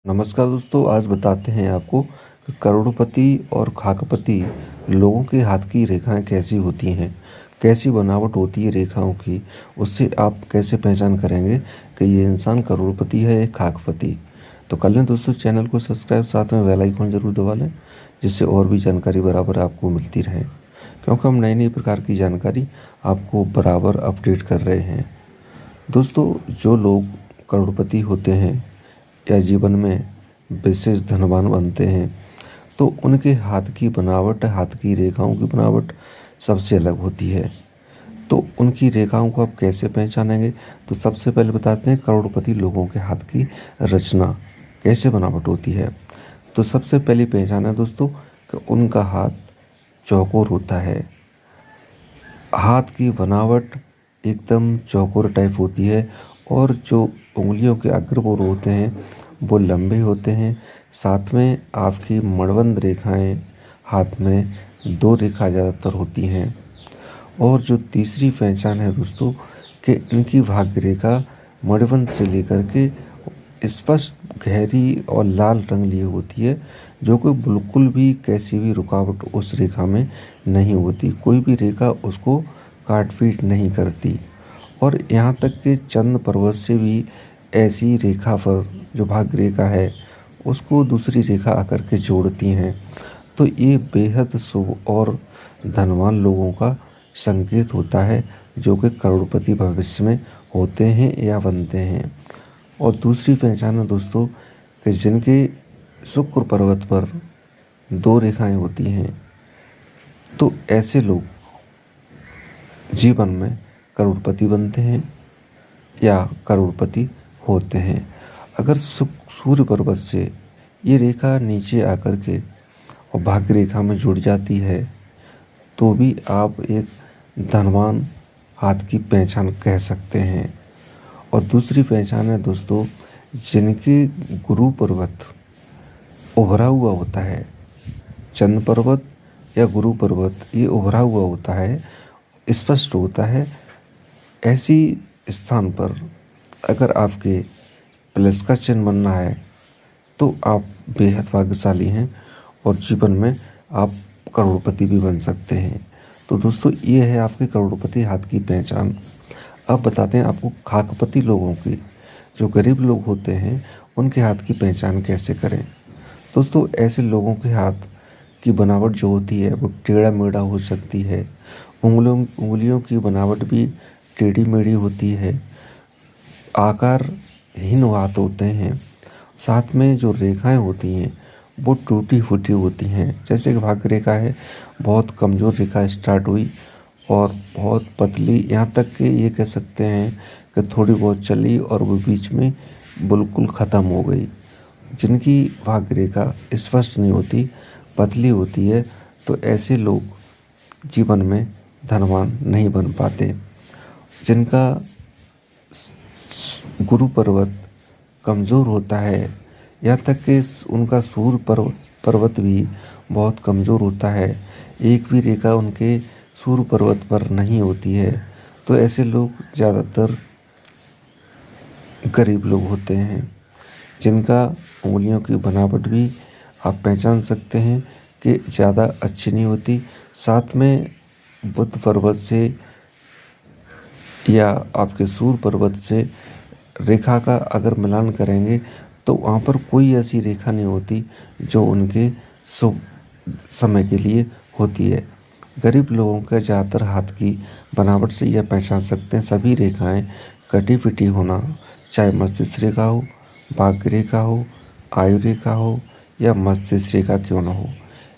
नमस्कार दोस्तों, आज बताते हैं आपको कि करोड़पति और खाकपति लोगों के हाथ की रेखाएं कैसी होती हैं, कैसी बनावट होती है रेखाओं की। उससे आप कैसे पहचान करेंगे कि ये इंसान करोड़पति है या खाकपति। तो कर लें दोस्तों चैनल को सब्सक्राइब, साथ में बेल आइकन जरूर दबा लें, जिससे और भी जानकारी बराबर आपको मिलती रहे, क्योंकि हम नई नई प्रकार की जानकारी आपको बराबर अपडेट कर रहे हैं। दोस्तों, जो लोग करोड़पति होते हैं या जीवन में विशेष धनवान बनते हैं, तो उनके हाथ की बनावट, हाथ की रेखाओं की बनावट सबसे अलग होती है। तो उनकी रेखाओं को आप कैसे पहचानेंगे? तो सबसे पहले बताते हैं करोड़पति लोगों के हाथ की रचना कैसे बनावट होती है। तो सबसे पहली पहचान है दोस्तों कि उनका हाथ चौकोर होता है। हाथ की बनावट एकदम चौकोर टाइप होती है और जो उंगलियों के अग्रभर होते हैं वो लंबे होते हैं। साथ में आपकी मड़बंद रेखाएं हाथ में 2 रेखा ज़्यादातर होती हैं। और जो तीसरी पहचान है दोस्तों कि इनकी भाग्य रेखा मड़बंद से लेकर के स्पष्ट गहरी और लाल रंग लिए होती है, जो कि बिल्कुल भी कैसी भी रुकावट उस रेखा में नहीं होती। कोई भी रेखा उसको काट पीट नहीं करती। और यहाँ तक कि चंद्र पर्वत से भी ऐसी रेखा पर जो भाग्य रेखा है उसको दूसरी रेखा आकर के जोड़ती हैं। तो ये बेहद शुभ और धनवान लोगों का संकेत होता है, जो कि करोड़पति भविष्य में होते हैं या बनते हैं। और दूसरी पहचान है दोस्तों कि जिनके शुक्र पर्वत पर 2 रेखाएं होती हैं, तो ऐसे लोग जीवन में करोड़पति बनते हैं या करोड़पति होते हैं। अगर सूर्य पर्वत से ये रेखा नीचे आकर के और भाग्य रेखा में जुड़ जाती है, तो भी आप एक धनवान हाथ की पहचान कह सकते हैं। और दूसरी पहचान है दोस्तों जिनके गुरु पर्वत उभरा हुआ होता है। चंद्र पर्वत या गुरु पर्वत ये उभरा हुआ होता है, स्पष्ट होता है। ऐसी स्थान पर अगर आपके प्लस का चिन्ह बनना है तो आप बेहद भाग्यशाली हैं और जीवन में आप करोड़पति भी बन सकते हैं। तो दोस्तों, ये है आपके करोड़पति हाथ की पहचान। अब बताते हैं आपको खाकपति लोगों की, जो गरीब लोग होते हैं उनके हाथ की पहचान कैसे करें। दोस्तों, ऐसे लोगों के हाथ की बनावट जो होती है वो टेढ़ा मेढ़ा हो सकती है। उंगलियों की बनावट भी टेढ़ी मेढ़ी होती है। आकारहीन हाथ होते हैं। साथ में जो रेखाएं होती हैं वो टूटी फूटी होती हैं। जैसे कि भाग्य रेखा है, बहुत कमज़ोर रेखा स्टार्ट हुई और बहुत पतली, यहाँ तक कि ये कह सकते हैं कि थोड़ी बहुत चली और वो बीच में बिल्कुल ख़त्म हो गई। जिनकी भाग्य रेखा स्पष्ट नहीं होती, पतली होती है, तो ऐसे लोग जीवन में धनवान नहीं बन पाते। जिनका गुरु पर्वत कमज़ोर होता है, यहाँ तक कि उनका सूर्य पर्वत भी बहुत कमज़ोर होता है, एक भी रेखा उनके सूर्य पर्वत पर नहीं होती है, तो ऐसे लोग ज़्यादातर गरीब लोग होते हैं। जिनका उंगलियों की बनावट भी आप पहचान सकते हैं कि ज़्यादा अच्छी नहीं होती। साथ में बुध पर्वत से या आपके सूर्य पर्वत से रेखा का अगर मिलान करेंगे तो वहाँ पर कोई ऐसी रेखा नहीं होती जो उनके शुभ समय के लिए होती है। गरीब लोगों के ज़्यादातर हाथ की बनावट से यह पहचान सकते हैं सभी रेखाएं कटी पिटी होना, चाहे मस्तिष्क रेखा हो, भाग्य रेखा हो, आयु रेखा हो या मस्तिष्क रेखा क्यों न हो।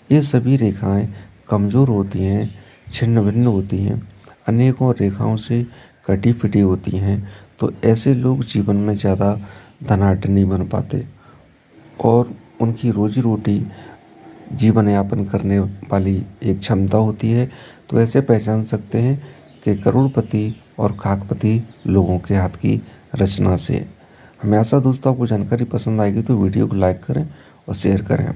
ये सभी रेखाएं कमज़ोर होती हैं, छिन्न भिन्न होती हैं, अनेकों रेखाओं से कटी फिटी होती हैं। तो ऐसे लोग जीवन में ज़्यादा धनाढ्य नहीं बन पाते और उनकी रोजी रोटी जीवन यापन करने वाली एक क्षमता होती है। तो ऐसे पहचान सकते हैं कि करोड़पति और खाकपति लोगों के हाथ की रचना से। हमें आशा दोस्तों आपको जानकारी पसंद आएगी, तो वीडियो को लाइक करें और शेयर करें।